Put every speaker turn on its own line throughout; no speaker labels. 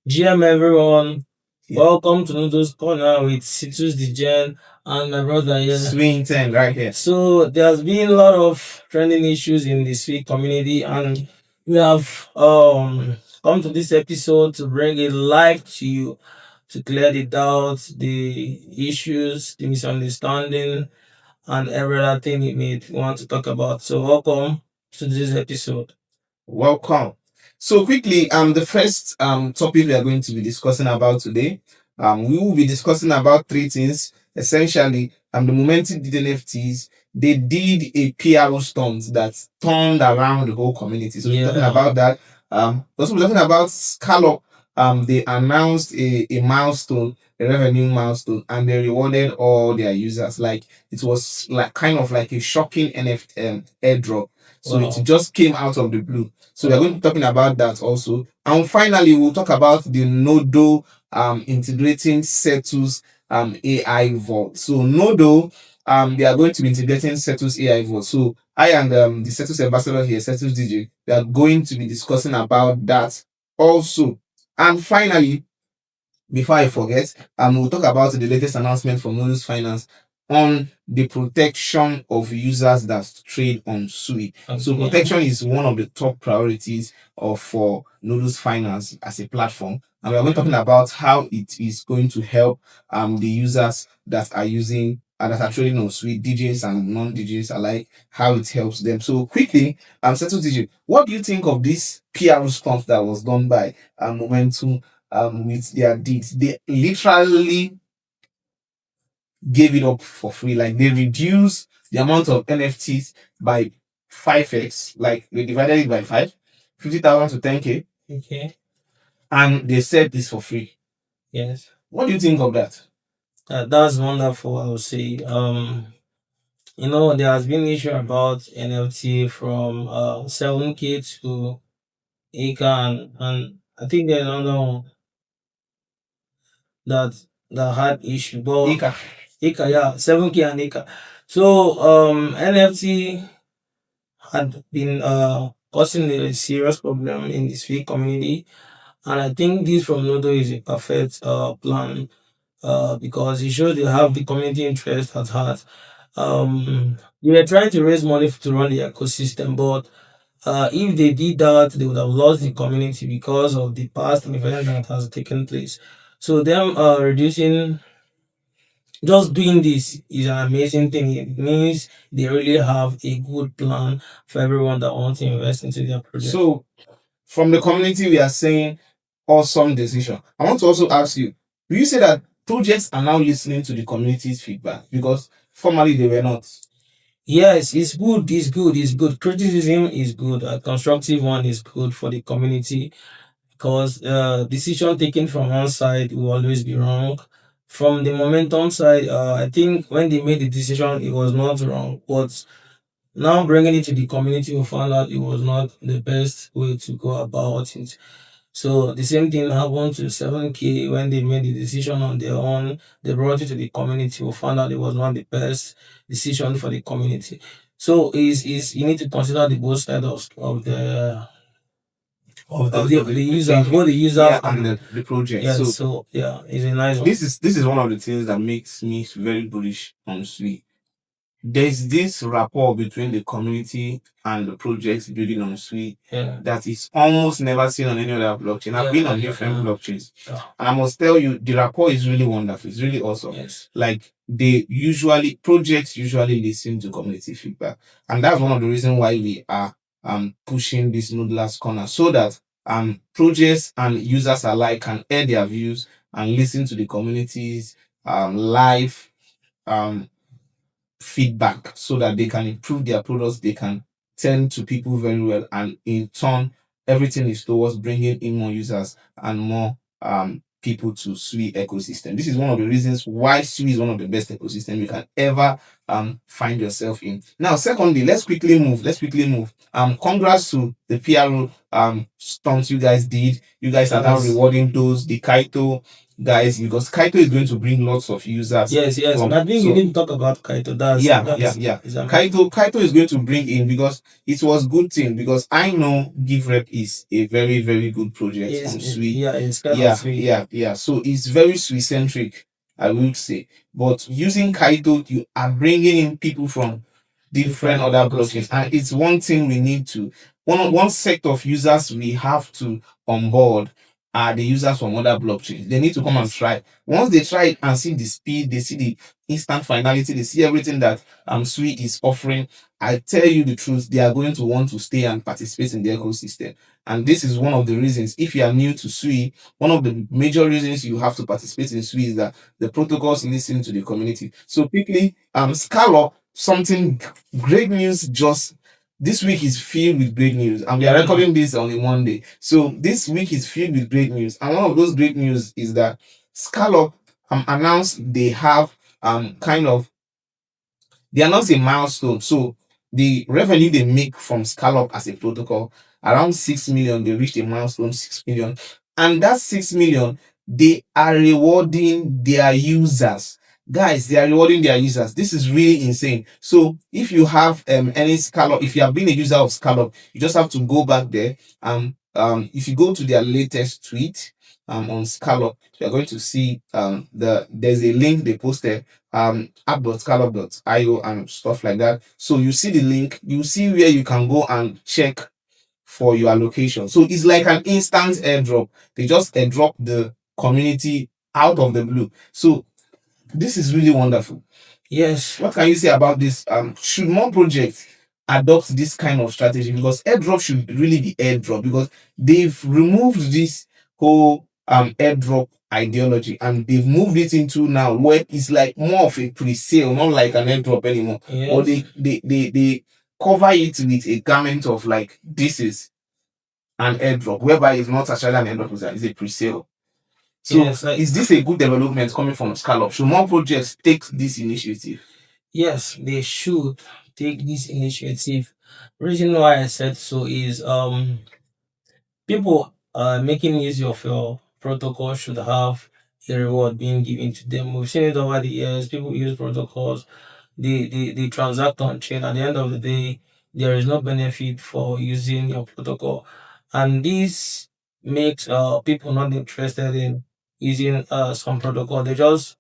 GM everyone, welcome to Noodlers Corner with Citus the Gen and my brother here.
Swing 10 right here.
So there's been a lot of trending issues in the Sweet community, and we have come to this episode to bring it live to you to clear the doubts, the issues, the misunderstanding, and every other thing you may want to talk about. So welcome to this episode.
Welcome. So quickly, the first topic we are going to be discussing about today, we will be discussing about three things. Essentially, the momentum did NFTs, they did a PRO stunt that turned around the whole community. So we're talking about that. Also we're talking about Scallop. They announced a milestone, a revenue milestone, and they rewarded all their users. Like it was like kind of like a shocking NFT airdrop. So
Wow.
it just came out of the blue. So we're going to be talking about that also. And finally, we'll talk about the Nodo integrating Cetus AI Vault. So Nodo, they are going to be integrating Cetus AI Vault. So I and the Cetus ambassador here, Cetus DJ, we are going to be discussing about that also. And finally, before I forget, we'll talk about the latest announcement from Notus Finance on the protection of users that trade on SUI. So protection is one of the top priorities for Noodles Finance as a platform. And we're going to talking about how it is going to help the users that are using that are trading on SUI, DJs and non-DJs alike, how it helps them. So quickly, Settle DJ, what do you think of this PR response that was done by Momentum with their deeds? They literally gave it up for free. Like they reduced the amount of NFTs by 5x. Like they divided it by 50,000 to 10K.
Okay.
And they said this for free.
Yes.
What do you think of that?
That's wonderful, I would say. There has been issue about NFT from 7K to Acre, and I think there's another one that had issue. But Acre, yeah, 7K and Acre. So NFT had been causing a serious problem in the Sweet community, and I think this from Nodo is a perfect plan because it shows they have the community interest at heart. They were trying to raise money to run the ecosystem, but if they did that, they would have lost the community because of the past event that has taken place. So them reducing, just doing this is an amazing thing. It means they really have a good plan for everyone that wants to invest into their project.
So from the community, we are saying awesome decision. I want to also ask you, do you say that projects are now listening to the community's feedback? Because formerly they were not.
Yes, it's good. It's good. It's good. Criticism is good. A constructive one is good for the community because decision taken from one side will always be wrong. From the momentum side, I think when they made the decision, it was not wrong. But now bringing it to the community, we found out it was not the best way to go about it. So the same thing happened to 7K when they made the decision on their own. They brought it to the community. We found out it was not the best decision for the community. So is you need to consider the both sides of the users, both the users
and the project.
Yeah, so yeah, it's a nice one.
This is one of the things that makes me very bullish on Sui. There's this rapport between the community and the projects building on Sui that is almost never seen on any other blockchain. I've been on different blockchains, and I must tell you, the rapport is really wonderful. It's really awesome.
Yes.
Like projects usually listen to community feedback, and that's one of the reasons why we are pushing this Noodlers Corner so that projects and users alike can air their views and listen to the community's live feedback so that they can improve their products, they can tend to people very well, and in turn, everything is towards bringing in more users and more people to Sui ecosystem. This is one of the reasons why Sui is one of the best ecosystem you can ever find yourself in. Now, secondly, let's quickly move. Congrats to the PRO stunts you guys did. You guys are now rewarding those the Kaito guys, because Kaito is going to bring lots of users.
Yes. And I think you need to talk about Kaito.
Yeah. Kaito is going to bring in, because it was good thing, because I know GiveRep is a very, very good project on Sui.
It's kind of Sui.
Yeah. So it's very Sui centric, I would say. But using Kaito, you are bringing in people from different other blockchains, and it's one thing we need to one set of users we have to onboard are the users from other blockchains. They need to come and try. Once they try it and see the speed, they see the instant finality, they see everything that Sui is offering, I tell you the truth, they are going to want to stay and participate in the ecosystem. And this is one of the reasons, if you are new to Sui, one of the major reasons you have to participate in Sui is that the protocols listen to the community. So quickly, Scala, something great news just this week is filled with great news, and we are recording this on a Monday. So this week is filled with great news, and one of those great news is that Scallop announced they have they announced a milestone. So the revenue they make from Scallop as a protocol, around 6 million, they reached a milestone 6 million, and that 6 million they are rewarding their users. Guys, they are rewarding their users. This is really insane. So if you have any Scallop, if you have been a user of Scallop, you just have to go back there. If you go to their latest tweet on Scallop, you're going to see there's a link they posted, app.scallop.io and stuff like that. So you see the link, you see where you can go and check for your allocation. So it's like an instant airdrop. They just airdrop the community out of the blue. So this is really wonderful.
Yes.
What can you say about this? Should more projects adopt this kind of strategy? Because airdrop should really be airdrop, because they've removed this whole airdrop ideology and they've moved it into now where it's like more of a pre-sale, not like an airdrop anymore.
Yes.
Or they cover it with a garment of like, this is an airdrop, whereby it's not actually an airdrop, it's a pre-sale. So yes, is this a good development coming from Scallop? Should more projects take this initiative?
Yes, they should take this initiative. Reason why I said so is people making use of your protocol should have a reward being given to them. We've seen it over the years. People use protocols, they transact on chain. At the end of the day, there is no benefit for using your protocol, and this makes people not interested in using some protocol. They just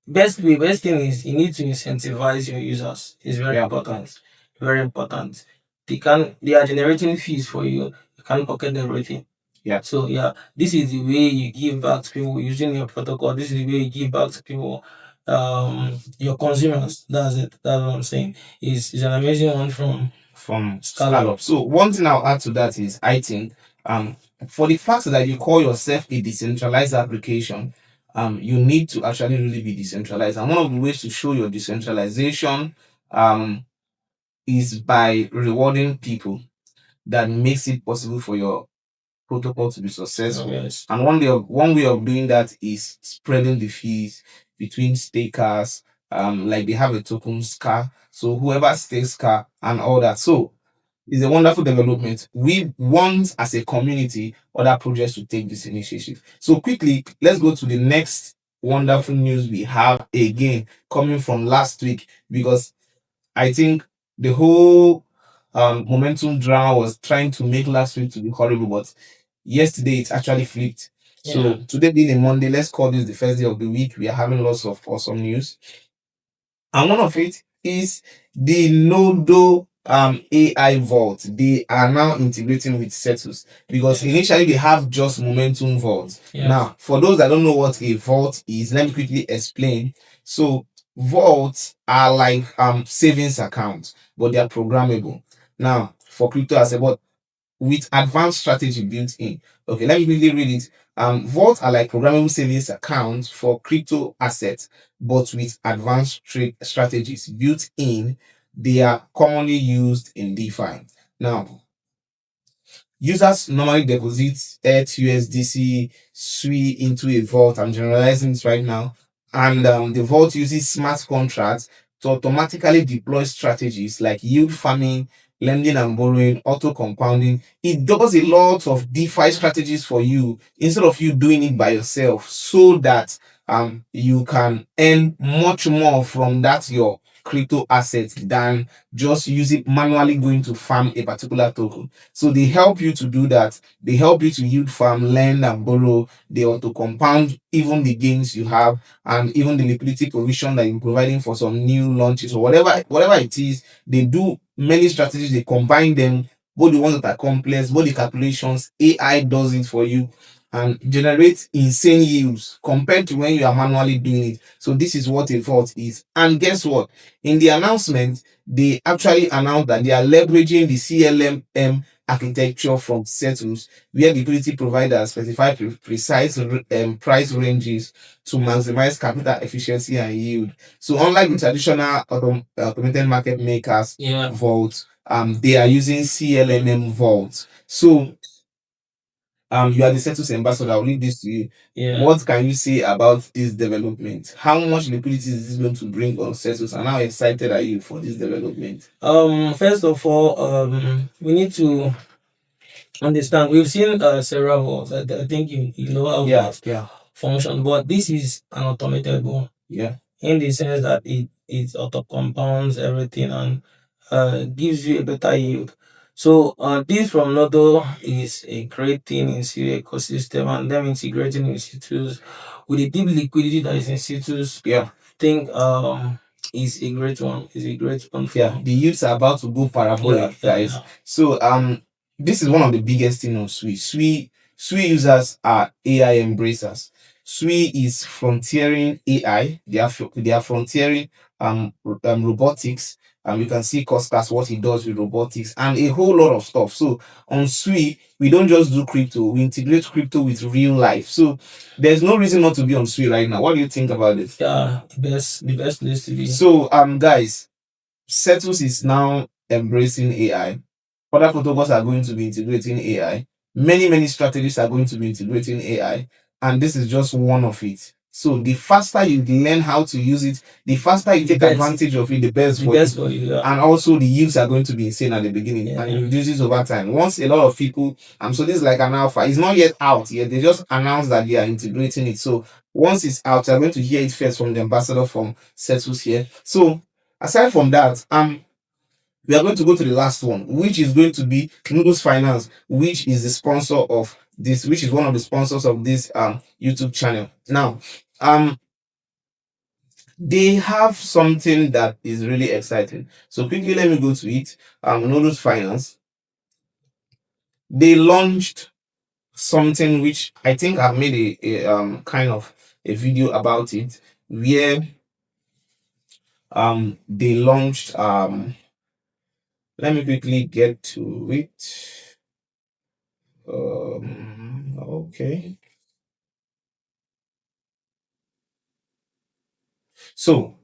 best thing is you need to incentivize your users. It's very important. Very important. They are generating fees for you. You can't pocket everything.
Yeah.
So this is the way you give back to people using your protocol. This is the way you give back to people, your consumers. That's it. That's what I'm saying. It's an amazing one from Scallop.
So one thing I'll add to that is, I think for the fact that you call yourself a decentralized application, you need to actually really be decentralized. And one of the ways to show your decentralization is by rewarding people. That makes it possible for your protocol to be successful.
Yes.
And one way of doing that is spreading the fees between stakers. Like they have a token SCA, so whoever stakes SCA and all that. So it's a wonderful development. We want, as a community, other projects to take this initiative. So quickly, let's go to the next wonderful news we have, again coming from last week, because I think the whole momentum drama was trying to make last week to be horrible, but yesterday it actually flipped. So today being a Monday, let's call this the first day of the week. We are having lots of awesome news, and one of it is the Nodo AI vault. They are now integrating with Cetus, because initially they have just momentum vaults. Now, for those that don't know what a vault is, let me quickly explain. So vaults are like savings accounts, but they are programmable. Now, for crypto asset, but with advanced strategy built in. Okay, let me quickly read it. Vaults are like programmable savings accounts for crypto assets, but with advanced trade strategies built in. They are commonly used in DeFi. Now, users normally deposit ETH, USDC, SUI into a vault. I'm generalizing this right now. And the vault uses smart contracts to automatically deploy strategies like yield farming, lending and borrowing, auto compounding. It does a lot of DeFi strategies for you instead of you doing it by yourself, so that you can earn much more from that your crypto asset than just use it manually going to farm a particular token. So they help you to do that. They help you to yield farm, lend and borrow. They auto compound even the gains you have, and even the liquidity provision that you're providing for some new launches or whatever it is. They do many strategies, they combine them, both the ones that are complex, both the calculations. AI does it for you and generates insane yields compared to when you are manually doing it. So this is what a vault is. And guess what? In the announcement, they actually announced that they are leveraging the CLMM architecture from Settles, where liquidity providers specify precise price ranges to maximize capital efficiency and yield. So unlike the traditional automated market makers vault, they are using CLMM vault. So you are the Settles ambassador. I'll leave this to you. What can you say about this development? How much liquidity is this going to bring on Settles, and how excited are you for this development?
First of all, we need to understand. We've seen several vaults. I think you know how vaults function, but this is an automated one. In the sense that it auto compounds everything and gives you a better yield. So this from Nodo is a great thing in Syria ecosystem, and them integrating institutes with the deep liquidity that is institutes. I think is a great one. Is a great one.
The youths are about to go parabolic, guys. So this is one of the biggest things on Sui. Sui users are AI embracers. Sui is frontiering AI. They are frontiering robotics. You can see Costas what he does with robotics and a whole lot of stuff. So on Sui, we don't just do crypto, we integrate crypto with real life. So there's no reason not to be on Sui right now. What do you think about this?
Yeah, the best place to be.
So guys, Settles is now embracing AI. Other protocols are going to be integrating AI. Many strategies are going to be integrating AI, and this is just one of it. So the faster you learn how to use it, the faster you take advantage of it, the best for you. And also the yields are going to be insane at the beginning, and it reduces over time. Once a lot of people, so this is like an alpha. It's not yet out yet. They just announced that they are integrating it. So once it's out, you're going to hear it first from the ambassador from Settles here. So aside from that, we are going to go to the last one, which is going to be Noodles Finance, which is the sponsor of this, which is one of the sponsors of this YouTube channel. Now, they have something that is really exciting. So quickly, let me go to it. Noodles Finance. They launched something which I think I've made a kind of a video about it, where they launched let me quickly get to it. Okay. So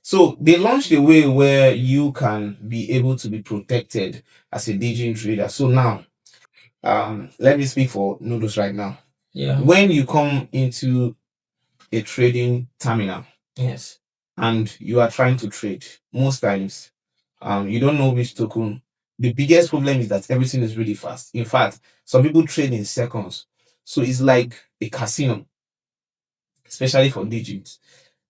so they launched a way where you can be able to be protected as a DJ trader. So now, let me speak for Noodles right now. When you come into a trading terminal, and you are trying to trade, most times, you don't know which token. The biggest problem is that everything is really fast. In fact, some people trade in seconds. So it's like a casino, especially for digits.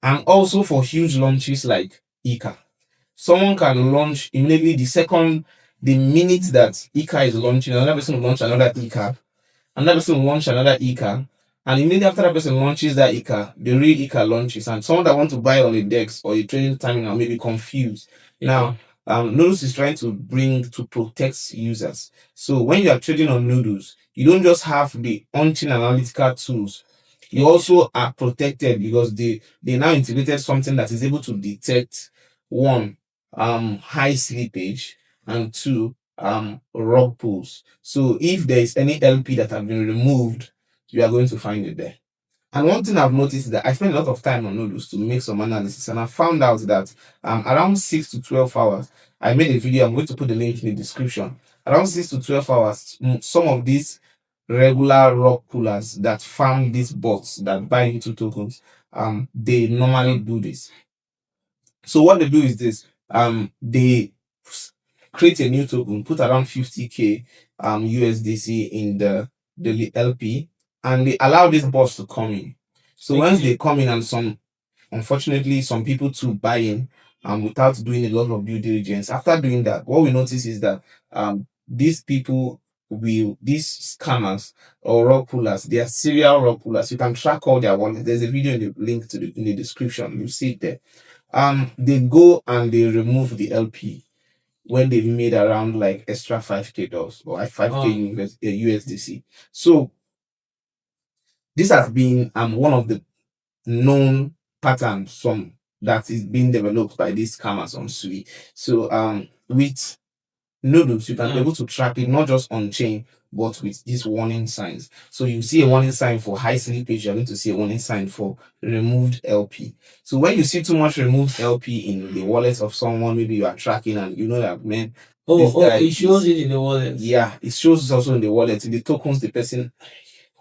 And also for huge launches like ICA. Someone can launch immediately the minute that ICA is launching, another person will launch another ICA, another person will launch another ICA, and immediately after that person launches that ICA, the real ICA launches, and someone that wants to buy on a DEX or a trading terminal may be confused. Now, Noodles is trying to protect users. So when you are trading on Noodles, you don't just have the on-chain analytical tools. You also are protected because they now integrated something that is able to detect, one, high slippage, and two, rug pulls. So if there is any LP that have been removed, you are going to find it there. And one thing I've noticed is that I spend a lot of time on Noodles to make some analysis, and I found out that around 6 to 12 hours, I made a video. I'm going to put the link in the description. Around 6 to 12 hours, some of these regular rock pullers that farm these bots that buy into tokens, they normally do this. So what they do is this: they create a new token, put around 50k USDC in the LP, and they allow this boss to come in. So once they come in, and unfortunately some people to buy in without doing a lot of due diligence. After doing that, what we notice is that these people these scammers or rug pullers, they are serial rug pullers. You can track all their wallets. There's a video in the link to in the description. You see it there. They go and they remove the LP when they've made around like extra 5k dollars or like 5k USDC. So this has been one of the known patterns from that is being developed by these scammers on Sui. So with Noodles, you can be able to track it not just on chain, but with these warning signs. So you see a warning sign for high slippage, you're going to see a warning sign for removed LP. So when you see too much removed LP in the wallet of someone, maybe you are tracking and you know that, man,
it shows it in the wallet.
Yeah, it shows also in the wallet, in the tokens the person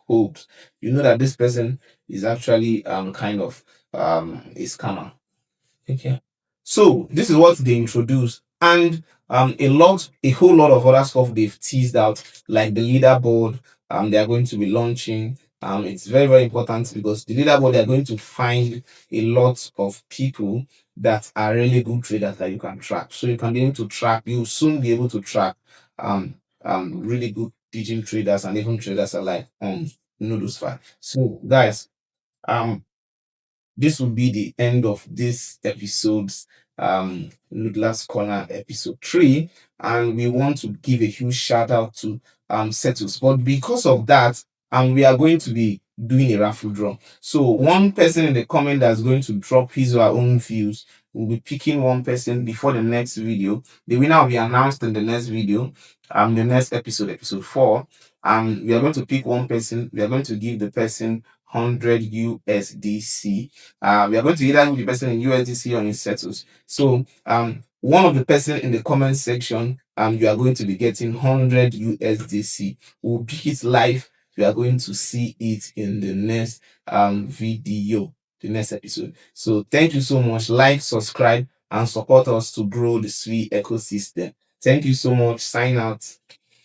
holds. You know that this person is actually kind of a scammer.
Okay.
So this is what they introduced, and a whole lot of other stuff they've teased out, like the leaderboard. They are going to be launching. It's very, very important because the leaderboard, they are going to find a lot of people that are really good traders that you can track. So you can be able to track. You'll soon be able to track really good digital traders and even traders alike on Noodles Finance. So guys, this will be the end of this episode's Noodlers Corner episode 3, and we want to give a huge shout out to Settles. But because of that, we are going to be doing a raffle draw. So one person in the comment that's going to drop his or her own views, we'll be picking one person before the next video. The winner will be announced in the next video, the next episode, episode 4. We are going to pick one person. We are going to give the person 100 USDC. We are going to either give the person in USDC or in settles. So one of the person in the comment section, you are going to be getting 100 USDC. We'll pick it live. You are going to see it in the next video, the next episode. So thank you so much. Like, subscribe, and support us to grow the Sui ecosystem. Thank you so much. Sign out.